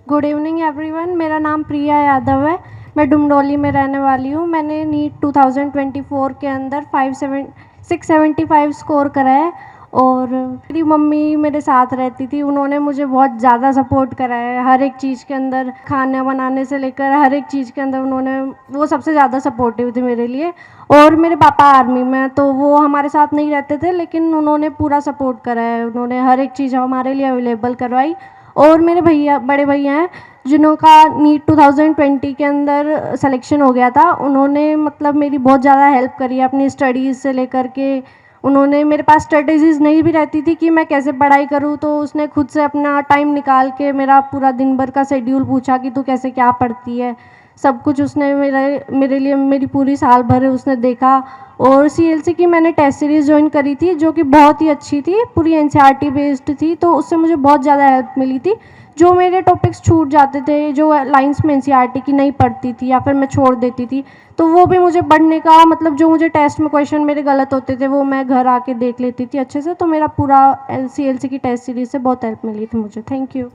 Speaker 11: गुड इवनिंग एवरीवन, मेरा नाम प्रिया यादव है, मैं डुमडोली में रहने वाली हूँ। मैंने नीट 2024 के अंदर 675 स्कोर करा है और मेरी मम्मी मेरे साथ रहती थी, उन्होंने मुझे बहुत ज़्यादा सपोर्ट करा है हर एक चीज़ के अंदर, खाना बनाने से लेकर हर एक चीज़ के अंदर उन्होंने, वो सबसे ज़्यादा सपोर्टिव थे मेरे लिए। और मेरे पापा आर्मी में, तो वो हमारे साथ नहीं रहते थे लेकिन उन्होंने पूरा सपोर्ट करा है, उन्होंने हर एक चीज़ हमारे लिए अवेलेबल करवाई। और मेरे भैया, बड़े भैया हैं जिनका नीट 2020 के अंदर सिलेक्शन हो गया था, उन्होंने मतलब मेरी बहुत ज़्यादा हेल्प करी है अपनी स्टडीज़ से लेकर के, उन्होंने मेरे पास स्ट्रेटजीज़ नहीं भी रहती थी कि मैं कैसे पढ़ाई करूँ, तो उसने खुद से अपना टाइम निकाल के मेरा पूरा दिन भर का शेड्यूल पूछा कि तू कैसे क्या पढ़ती है, सब कुछ उसने मेरे लिए मेरी पूरी साल भर उसने देखा। और सीएलसी की मैंने टेस्ट सीरीज़ ज्वाइन करी थी जो कि बहुत ही अच्छी थी, पूरी एनसीईआरटी बेस्ड थी, तो उससे मुझे बहुत ज़्यादा हेल्प मिली थी। जो मेरे टॉपिक्स छूट जाते थे, जो लाइंस में एनसीईआरटी की नहीं पढ़ती थी या फिर मैं छोड़ देती थी, तो वो भी मुझे पढ़ने का मतलब जो मुझे टेस्ट में क्वेश्चन मेरे गलत होते थे वो मैं घर आके देख लेती थी अच्छे से। तो मेरा पूरा सीएलसी की टेस्ट सीरीज़ से बहुत हेल्प मिली थी मुझे। Thank you.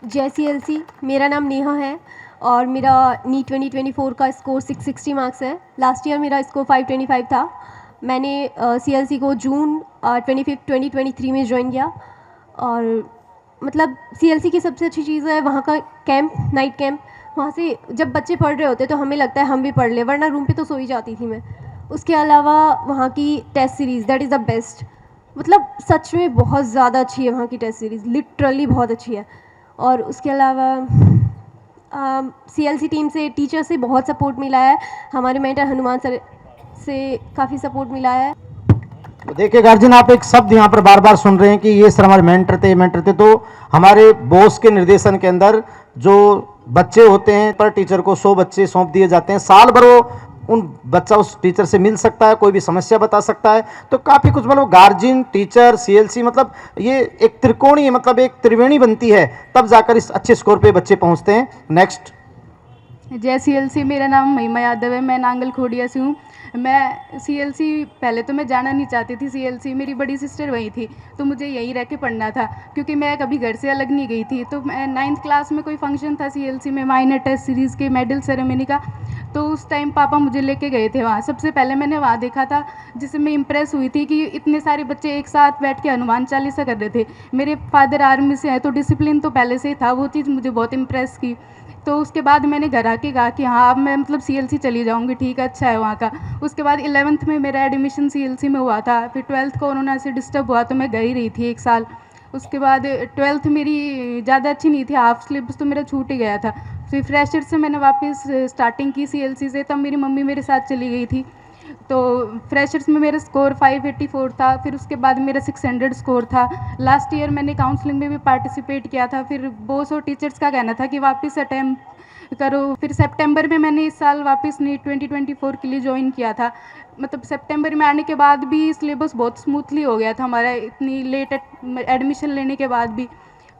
Speaker 12: जय सीएलसी, मेरा नाम नेहा है और मेरा नीट 2024 का स्कोर 660 मार्क्स है। लास्ट ईयर मेरा स्कोर 525 था। मैंने सीएलसी को जून 25 2023 में ज्वाइन किया और मतलब सीएलसी की सबसे अच्छी चीज़ है वहाँ का कैंप, नाइट कैंप। वहाँ से जब बच्चे पढ़ रहे होते तो हमें लगता है हम भी पढ़ ले, वरना रूम पे तो सो ही जाती थी मैं। उसके अलावा वहाँ की test series that is the best, मतलब सच में बहुत ज़्यादा अच्छी है वहाँ की टेस्ट सीरीज़, लिटरली बहुत अच्छी है। और उसके अलावा सीएलसी टीम से, टीचर से बहुत सपोर्ट मिला है, हमारे मेंटर हनुमान सर से काफ़ी सपोर्ट मिला है।
Speaker 1: तो देखिए गार्जियन, आप एक शब्द यहाँ पर बार बार सुन रहे हैं कि ये सर हमारे मेंटर थे, तो हमारे बॉस के निर्देशन के अंदर जो बच्चे होते हैं पर टीचर को 100 बच्चे सौंप दिए जाते हैं। साल भर वो बच्चा उस टीचर से मिल सकता है, कोई भी समस्या बता सकता है। तो काफ़ी कुछ मतलब गार्जियन, टीचर, सीएलसी, मतलब ये एक त्रिकोणीय, मतलब एक त्रिवेणी बनती है, तब जाकर इस अच्छे स्कोर पे बच्चे पहुँचते हैं। नेक्स्ट।
Speaker 13: जय सीएलसी, मेरा नाम महिमा यादव है, मैं नांगल खोड़िया से हूँ। मैं सीएलसी पहले तो मैं जाना नहीं चाहती थी, सीएलसी मेरी बड़ी सिस्टर वही थी तो मुझे यहीं रह के पढ़ना था क्योंकि मैं कभी घर से अलग नहीं गई थी। तो मैं 9th क्लास में कोई फंक्शन था सीएलसी में, माइनर टेस्ट सीरीज़ के मेडल सेरेमनी का, तो उस टाइम पापा मुझे लेके गए थे वहाँ। सबसे पहले मैंने वहाँ देखा था जिससे मैं इम्प्रेस हुई थी कि इतने सारे बच्चे एक साथ बैठ के हनुमान चालीसा कर रहे थे। मेरे फादर आर्मी से हैं तो डिसिप्लिन तो पहले से ही था, वो चीज़ मुझे बहुत इम्प्रेस की। तो उसके बाद मैंने घर आके कहा कि हाँ अब मैं मतलब सीएलसी चली जाऊँगी, ठीक है, अच्छा है वहाँ का। उसके बाद 11th में मेरा एडमिशन सीएलसी में हुआ था, फिर 12th कोरोना से डिस्टर्ब हुआ तो मैं गई रही थी 1 साल। उसके बाद 12th मेरी ज़्यादा अच्छी नहीं थी, हाफ सिलेबस तो मेरा छूट ही गया था। फिर फ्रेशर से मैंने वापस स्टार्टिंग की सीएलसी से, तब मेरी मम्मी मेरे साथ चली गई थी। तो फ्रेशर्स में मेरा स्कोर 584 था, फिर उसके बाद मेरा 600 स्कोर था। लास्ट ईयर मैंने काउंसलिंग में भी पार्टिसिपेट किया था, फिर बॉस और टीचर्स का कहना था कि वापस अटैम्प्ट करो। फिर सितंबर में मैंने इस साल वापस नीट 2024 के लिए ज्वाइन किया था। मतलब सितंबर में आने के बाद भी सिलेबस बहुत स्मूथली हो गया था हमारा, इतनी लेट एडमिशन लेने के बाद भी।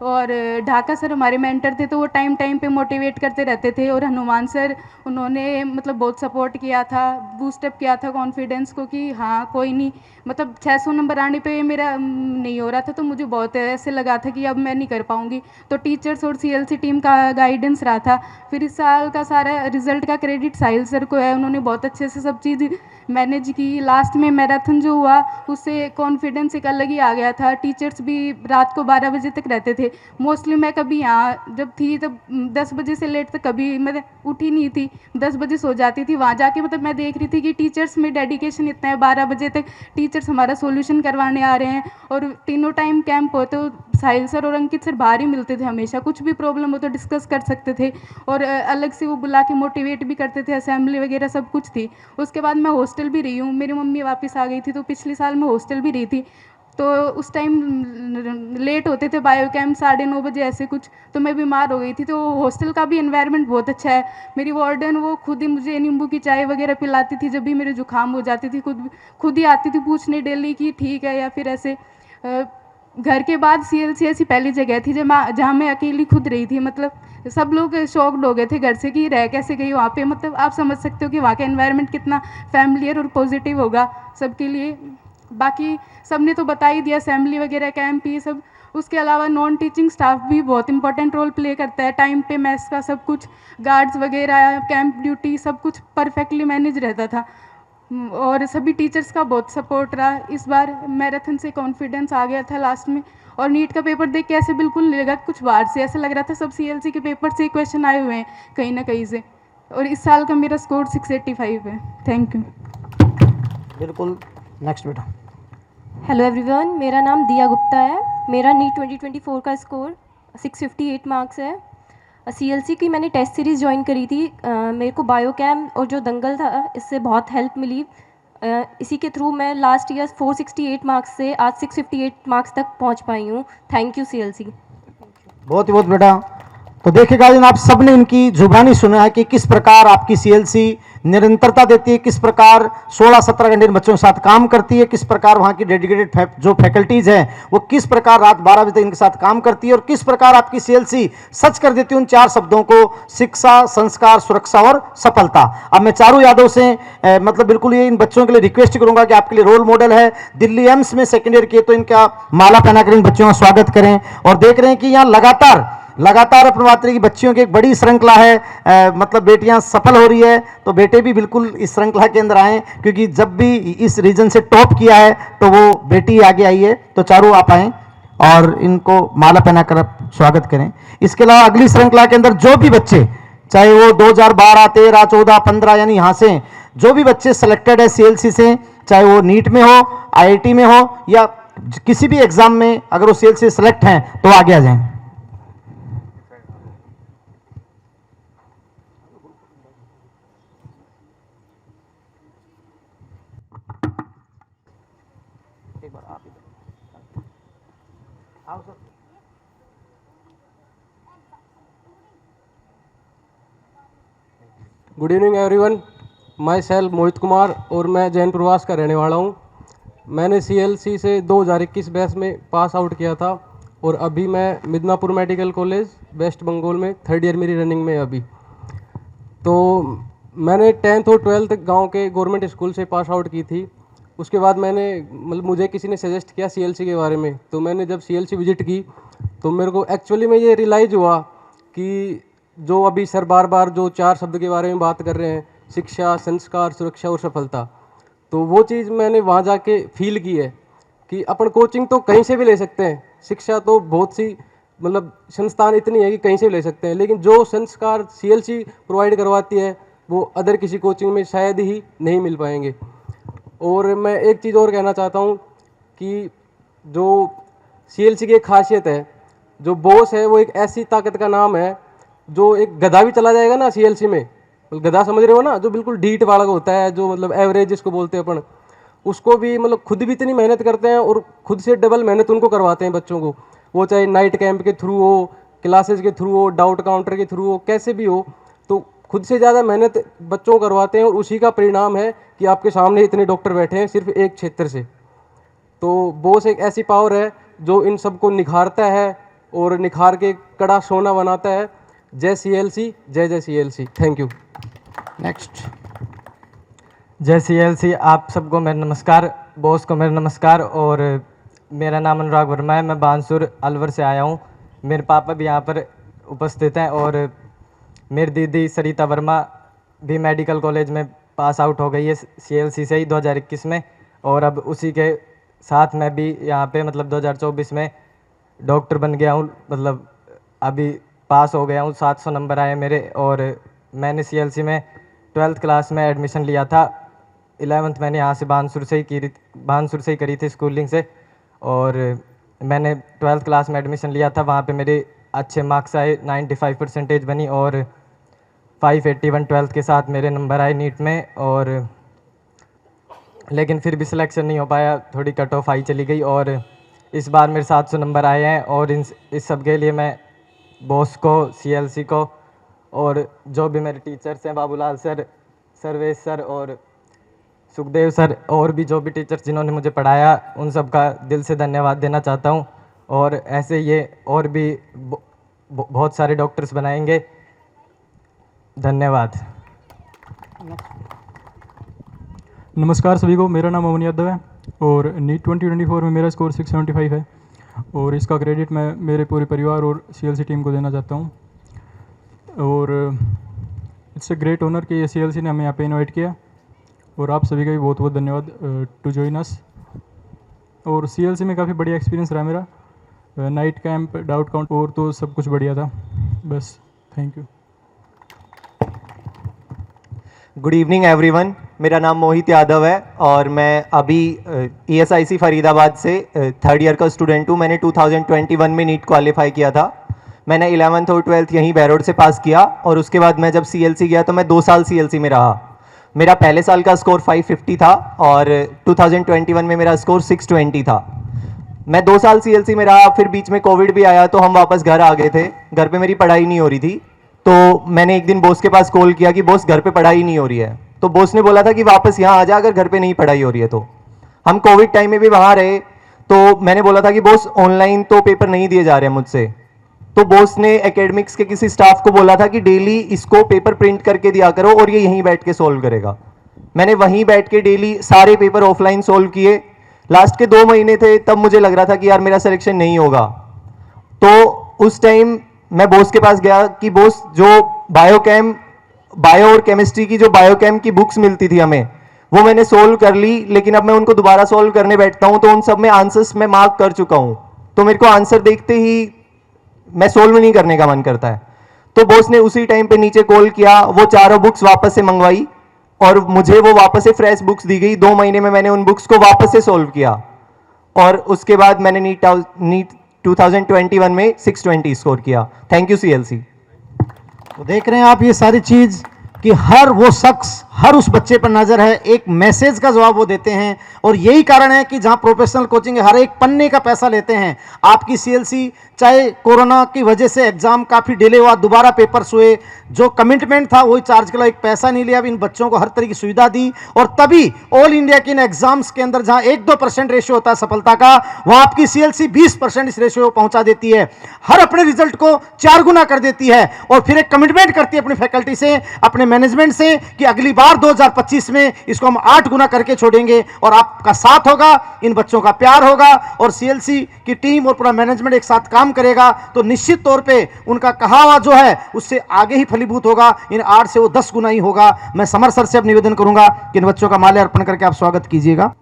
Speaker 13: और ढाका सर हमारे मेंटर थे तो वो टाइम पे मोटिवेट करते रहते थे, और हनुमान सर उन्होंने मतलब बहुत सपोर्ट किया था, बूस्टअप किया था कॉन्फिडेंस को कि हाँ कोई नहीं। मतलब 600 नंबर आने पे मेरा नहीं हो रहा था तो मुझे बहुत ऐसे लगा था कि अब मैं नहीं कर पाऊँगी, तो टीचर्स और सीएलसी टीम का गाइडेंस रहा था। फिर इस साल का सारा रिजल्ट का क्रेडिट साहिल सर को है, उन्होंने बहुत अच्छे से सब चीज़ मैनेज की। लास्ट में मैराथन जो हुआ उससे कॉन्फिडेंस एक अलग ही आ गया था। टीचर्स भी रात को 12 बजे तक रहते थे। मोस्टली मैं कभी यहाँ जब थी तब 10 बजे से लेट तक कभी मैं उठी नहीं थी, 10 बजे सो जाती थी। वहाँ जाके मतलब मैं देख रही थी कि टीचर्स में डेडिकेशन इतना है, 12 बजे तक टीचर्स हमारा सोल्यूशन करवाने आ रहे हैं। और तीनों टाइम कैंप हो तो साहिल सर और अंकित सर बाहर ही मिलते थे हमेशा, कुछ भी प्रॉब्लम हो तो डिस्कस कर सकते थे, और अलग से वो बुला के मोटिवेट भी करते थे, असेंबली वगैरह सब कुछ थी। उसके बाद मैं हॉस्टल भी रही हूँ, मेरी मम्मी वापस आ गई थी तो पिछले साल मैं हॉस्टल भी रही थी। तो उस टाइम लेट होते थे बायो कैम्प 9:30 बजे ऐसे कुछ, तो मैं बीमार हो गई थी। तो हॉस्टल का भी एनवायरनमेंट बहुत अच्छा है। मेरी वार्डन वो खुद ही मुझे नींबू की चाय वगैरह पिलाती थी जब भी मेरे जुकाम हो जाती थी, खुद ही आती थी पूछने डेली कि ठीक है या फिर ऐसे। घर के बाद सीएलसी ऐसी पहली जगह थी जहाँ मैं अकेली खुद रही थी। मतलब सब लोग शॉक्ड हो गए थे घर से कि रह कैसे गई वहाँ पे। मतलब आप समझ सकते हो कि वहाँ का एनवायरनमेंट कितना फैमिलियर और पॉजिटिव होगा सबके लिए। बाकी सबने तो बता ही दिया, असेंबली वगैरह कैंप ये सब। उसके अलावा नॉन टीचिंग स्टाफ भी बहुत इंपॉर्टेंट रोल प्ले करता है। टाइम पे मैथ्स का सब कुछ, गार्ड्स वगैरह, कैंप ड्यूटी, सब कुछ परफेक्टली मैनेज रहता था, और सभी टीचर्स का बहुत सपोर्ट रहा। इस बार मैराथन से कॉन्फिडेंस आ गया था लास्ट में, और नीट का पेपर देख के ऐसे बिल्कुल नहीं लगा कुछ बाहर से, ऐसा लग रहा था सब सीएलसी के पेपर से क्वेश्चन आए हुए हैं कहीं ना कहीं से। और इस साल का मेरा स्कोर 685 है। Thank you.
Speaker 1: बिल्कुल। नेक्स्ट बेटा।
Speaker 12: हेलो एवरीवन, मेरा नाम दिया गुप्ता है। मेरा नीट 2024 का स्कोर 658 मार्क्स है। सीएलसी की मैंने टेस्ट सीरीज़ ज्वाइन करी थी। मेरे को बायो कैम और जो दंगल था इससे बहुत हेल्प मिली। इसी के थ्रू मैं लास्ट ईयर 468 मार्क्स से आज 658 मार्क्स तक पहुंच पाई हूँ। Thank you CLC।
Speaker 1: बहुत ही बहुत बेटा। तो देखिए गार्जियन, आप सबने इनकी जुबानी सुना है कि किस प्रकार आपकी CLC निरंतरता देती है, किस प्रकार 16-17 घंटे इन बच्चों के साथ काम करती है, किस प्रकार वहाँ की डेडिकेटेड जो फैकल्टीज हैं वो किस प्रकार रात 12 बजे तक इनके साथ काम करती है, और किस प्रकार आपकी CLC सच कर देती है उन 4 शब्दों को: शिक्षा, संस्कार, सुरक्षा और सफलता। अब मैं चारू यादव से मतलब बिल्कुल ये इन बच्चों के लिए रिक्वेस्ट करूंगा कि आपके लिए रोल मॉडल है, दिल्ली एम्स में सेकेंड ईयर किए, तो इनका माला पहनाकर इन बच्चों का स्वागत करें। और देख रहे हैं कि यहाँ लगातार अपनी मात्र की बच्चियों की एक बड़ी श्रृंखला है, मतलब बेटियां सफल हो रही है, तो बेटे भी बिल्कुल इस श्रृंखला के अंदर आए, क्योंकि जब भी इस रीजन से टॉप किया है तो वो बेटी आगे आई है। तो चारों आप आए और इनको माला पहनाकर आप स्वागत करें। इसके अलावा अगली श्रृंखला के अंदर जो भी बच्चे, चाहे वो 2012, 13, 14, 15 यानी यहाँ से जो भी बच्चे सिलेक्टेड है CLC से, चाहे वो नीट में हो, IIT में हो या किसी भी एग्जाम में, अगर वो CLC से सिलेक्ट हैं तो आगे आ जाएं।
Speaker 14: Good evening everyone, myself Mohit Kumar और मैं जैन प्रवास का रहने वाला हूँ। मैंने CLC से 2021 बैच में पास आउट किया था और अभी मैं मिदनापुर मेडिकल कॉलेज वेस्ट बंगाल में 3rd ईयर मेरी रनिंग में अभी। तो मैंने 10th और 12th गांव के गवर्नमेंट स्कूल से पास आउट की थी। उसके बाद मैंने मतलब मुझे किसी ने सजेस्ट किया CLC के बारे में, तो मैंने जब CLC विजिट की तो मेरे को एक्चुअली में ये रियलाइज़ हुआ कि जो अभी सर बार बार जो 4 शब्द के बारे में बात कर रहे हैं, शिक्षा, संस्कार, सुरक्षा और सफलता, तो वो चीज़ मैंने वहाँ जाके फील की है कि अपन कोचिंग तो कहीं से भी ले सकते हैं, शिक्षा तो बहुत सी मतलब संस्थान इतनी है कि कहीं से भी ले सकते हैं, लेकिन जो संस्कार CLC प्रोवाइड करवाती है वो अदर किसी कोचिंग में शायद ही नहीं मिल पाएंगे। और मैं एक चीज़ और कहना चाहता हूँ कि जो CLC की एक खासियत है, जो बॉस है वो एक ऐसी ताकत का नाम है, जो एक गधा भी चला जाएगा ना CLC में, गधा समझ रहे हो ना, जो बिल्कुल ढीठ वाला होता है, जो मतलब एवरेज जिसको बोलते हैं अपन, उसको भी मतलब खुद भी इतनी मेहनत करते हैं और खुद से डबल मेहनत उनको करवाते हैं बच्चों को, वो चाहे नाइट कैंप के थ्रू हो, क्लासेस के थ्रू हो, डाउट काउंटर के थ्रू हो, कैसे भी हो, तो खुद से ज़्यादा मेहनत बच्चों को करवाते हैं और उसी का परिणाम है कि आपके सामने इतने डॉक्टर बैठे हैं सिर्फ एक क्षेत्र से। तो बॉस एक ऐसी पावर है जो इन सबको निखारता है और निखार के कड़ा सोना बनाता है। जय CLC, जय जय CLC। Thank you.
Speaker 1: नेक्स्ट।
Speaker 15: जय CLC। आप सबको मेरा नमस्कार, बॉस को मेरा नमस्कार। और मेरा नाम अनुराग वर्मा है, मैं बानसूर अलवर से आया हूँ। मेरे पापा भी यहाँ पर उपस्थित हैं और मेरी दीदी सरिता वर्मा भी मेडिकल कॉलेज में पास आउट हो गई है CLC से ही 2021 में, और अब उसी के साथ मैं भी यहाँ पे मतलब 2024 में डॉक्टर बन गया हूँ, मतलब अभी पास हो गया हूँ, 700 नंबर आए मेरे। और मैंने CLC में 12th क्लास में एडमिशन लिया था, 11th मैंने यहाँ से बानसूर से ही करी थी स्कूलिंग से, और मैंने 12th क्लास में एडमिशन लिया था। वहाँ पे मेरे अच्छे मार्क्स आए, 95% बनी और 581 12th के साथ मेरे नंबर आए नीट में। और लेकिन फिर भी सिलेक्शन नहीं हो पाया, थोड़ी कट ऑफ आई चली गई, और इस बार मेरे 700 नंबर आए हैं। और इस सब के लिए मैं बॉस को, CLC को, और जो भी मेरे टीचर्स हैं, बाबूलाल सर, सर्वेश सर और सुखदेव सर, और भी जो भी टीचर्स जिन्होंने मुझे पढ़ाया, उन सब का दिल से धन्यवाद देना चाहता हूँ। और ऐसे ये और भी बहुत सारे डॉक्टर्स बनाएंगे। धन्यवाद।
Speaker 16: नमस्कार सभी को, मेरा नाम अमन यादव है और नीट 2024 में मेरा स्कोर 675 है, और इसका क्रेडिट मैं मेरे पूरे परिवार और CLC टीम को देना चाहता हूँ। और इट्स ए ग्रेट ऑनर कि ये CLC ने हमें यहाँ पे इनवाइट किया, और आप सभी का भी बहुत बहुत धन्यवाद टू जॉइन अस। और CLC में काफ़ी बढ़िया एक्सपीरियंस रहा मेरा, नाइट कैंप, डाउट काउंट, और तो सब कुछ बढ़िया था। बस, thank you.
Speaker 17: Good evening everyone, मेरा नाम मोहित यादव है और मैं अभी ESIC फरीदाबाद से 3rd ईयर का स्टूडेंट हूँ। मैंने 2021 में नीट क्वालिफाई किया था। मैंने 11th और 12th यहीं बैरोड से पास किया, और उसके बाद मैं जब CLC गया तो मैं 2 साल CLC में रहा। मेरा पहले साल का स्कोर 550 था और 2021 में मेरा स्कोर 620 था। मैं 2 साल CLC में रहा, फिर बीच में कोविड भी आया तो हम वापस घर आ गए थे। घर पे मेरी पढ़ाई नहीं हो रही थी, तो मैंने एक दिन बॉस के पास कॉल किया कि बॉस घर पे पढ़ाई नहीं हो रही है। तो बॉस ने बोला था कि वापस यहाँ आ जा अगर घर पे नहीं पढ़ाई हो रही है तो। हम कोविड टाइम में भी वहाँ रहे, तो मैंने बोला था कि बॉस ऑनलाइन तो पेपर नहीं दिए जा रहे हैं मुझसे। तो बॉस ने एकेडमिक्स के किसी स्टाफ को बोला था कि डेली इसको पेपर प्रिंट करके दिया करो और ये यहीं बैठ के सोल्व करेगा। मैंने वहीं बैठ के डेली सारे पेपर ऑफलाइन सोल्व किए। लास्ट के 2 महीने थे, तब मुझे लग रहा था कि यार मेरा सिलेक्शन नहीं होगा। तो उस टाइम मैं बॉस के पास गया कि बॉस, जो बायो और केमिस्ट्री की जो बायोकेम की बुक्स मिलती थी हमें, वो मैंने सोल्व कर ली, लेकिन अब मैं उनको दोबारा सोल्व करने बैठता हूं तो उन सब में आंसर्स मैं मार्क कर चुका हूं, तो मेरे को आंसर देखते ही मैं सोल्व नहीं करने का मन करता है। तो बॉस ने उसी टाइम पे नीचे कॉल किया, वो चारों बुक्स वापस से मंगवाई और मुझे वो वापस से फ्रेश बुक्स दी गई। 2 महीने में मैंने उन बुक्स को वापस से सोल्व किया और उसके बाद मैंने नीट 2021 में 620 स्कोर किया। Thank you CLC।
Speaker 1: तो देख रहे हैं आप ये सारी चीज कि हर वो शख्स, हर उस बच्चे पर नजर है, एक मैसेज का जवाब वो देते हैं। और यही कारण है कि जहां प्रोफेशनल कोचिंग हर एक पन्ने का पैसा लेते हैं। आपकी CLC चाहे कोरोना की वजह से एग्जाम काफी डिले हुआ, दोबारा पेपर्स हुए, जो कमिटमेंट था वही चार्ज के लिए, एक पैसा नहीं लिया, इन बच्चों को हर तरह की सुविधा दी। और तभी ऑल इंडिया के इन एग्जाम्स के अंदर जहां 1-2% रेशियो होता है सफलता का, वहां आपकी CLC 20% इस रेशियो पहुंचा देती है। हर अपने रिजल्ट को 4 गुना कर देती है और फिर एक कमिटमेंट करती है अपनी फैकल्टी से, अपने मैनेजमेंट से कि अगली बार 2025 में इसको हम 8 गुना करके छोड़ेंगे। और आपका साथ होगा, इन बच्चों का प्यार होगा और CLC की टीम और पूरा मैनेजमेंट एक साथ काम करेगा तो निश्चित तौर पे उनका कहा हुआ जो है उससे आगे ही फलीभूत होगा। इन 8 से वो 10 गुना ही होगा। मैं समर सर से अब निवेदन करूंगा कि इन बच्चों का माल्यार्पण करके आप स्वागत कीजिएगा।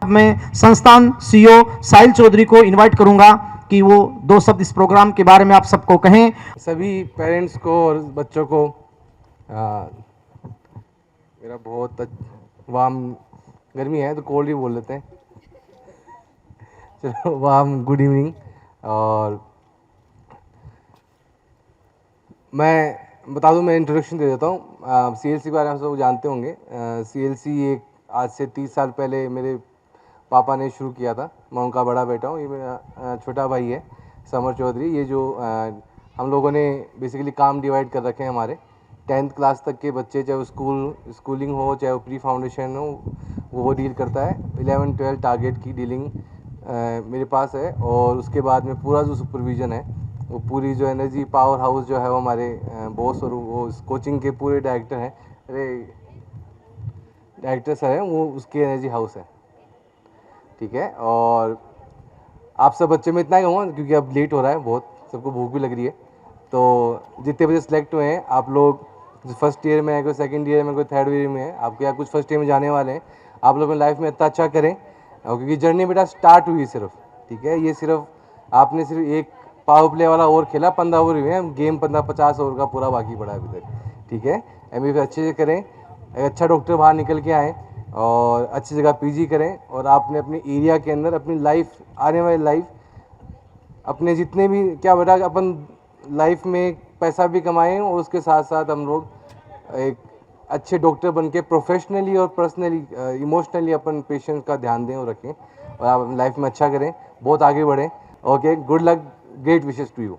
Speaker 1: मैं संस्थान CEO साहिल चौधरी को इनवाइट करूंगा कि वो 2 शब्द इस प्रोग्राम के बारे में आप सबको कहें।
Speaker 7: सभी पेरेंट्स को और बच्चों को मेरा बहुत वार्म, गर्मी है तो कोल्ड ही बोल लेते हैं, चलो वार्म गुड इवनिंग। और मैं बता दूं, मैं इंट्रोडक्शन दे देता हूँ। CLC के बारे में सब जानते होंगे। CLC एक आज से 30 साल पहले मेरे पापा ने शुरू किया था। मैं उनका बड़ा बेटा हूँ, ये मेरा छोटा भाई है समर चौधरी। ये जो हम लोगों ने बेसिकली काम डिवाइड कर रखे हैं हमारे। 10th क्लास तक के बच्चे, चाहे वो स्कूलिंग हो चाहे वो प्री फाउंडेशन हो, वो डील करता है। 11-12 टारगेट की डीलिंग मेरे पास है। और उसके बाद में पूरा जो सुपरविज़न है, वो पूरी जो एनर्जी पावर हाउस जो है वो हमारे बॉस और वो कोचिंग के पूरे डायरेक्टर हैं, डायरेक्टर सर हैं, वो उसके एनर्जी हाउस है, ठीक है। और आप सब बच्चे में इतना ही कहूँगा क्योंकि अब लेट हो रहा है बहुत, सबको भूख भी लग रही है। तो जितने बच्चे सेलेक्ट हुए हैं, आप लोग जो फर्स्ट ईयर में है, कोई सेकंड ईयर में, कोई थर्ड ईयर में है, आपके यहाँ कुछ फर्स्ट ईयर में जाने वाले हैं, आप लोग लाइफ में इतना अच्छा करें क्योंकि जर्नी बेटा स्टार्ट हुई सिर्फ, ठीक है। ये सिर्फ आपने सिर्फ एक पावर प्ले वाला ओवर खेला, 15 ओवर हुए हैं, गेम 50 ओवर का पूरा बाकी पड़ा है अभी तक, ठीक है। MBBS अच्छे से करें, एक अच्छा डॉक्टर बाहर निकल के आएँ और अच्छी जगह PG करें। और आपने अपने एरिया के अंदर अपनी लाइफ, आने वाली लाइफ, अपने जितने भी क्या बेटा अपन लाइफ में पैसा भी कमाएं और उसके साथ साथ हम लोग एक अच्छे डॉक्टर बन के प्रोफेशनली और पर्सनली इमोशनली अपन पेशेंट का ध्यान दें और रखें और आप लाइफ में अच्छा करें, बहुत आगे बढ़ें। Okay, good luck, great wishes to you.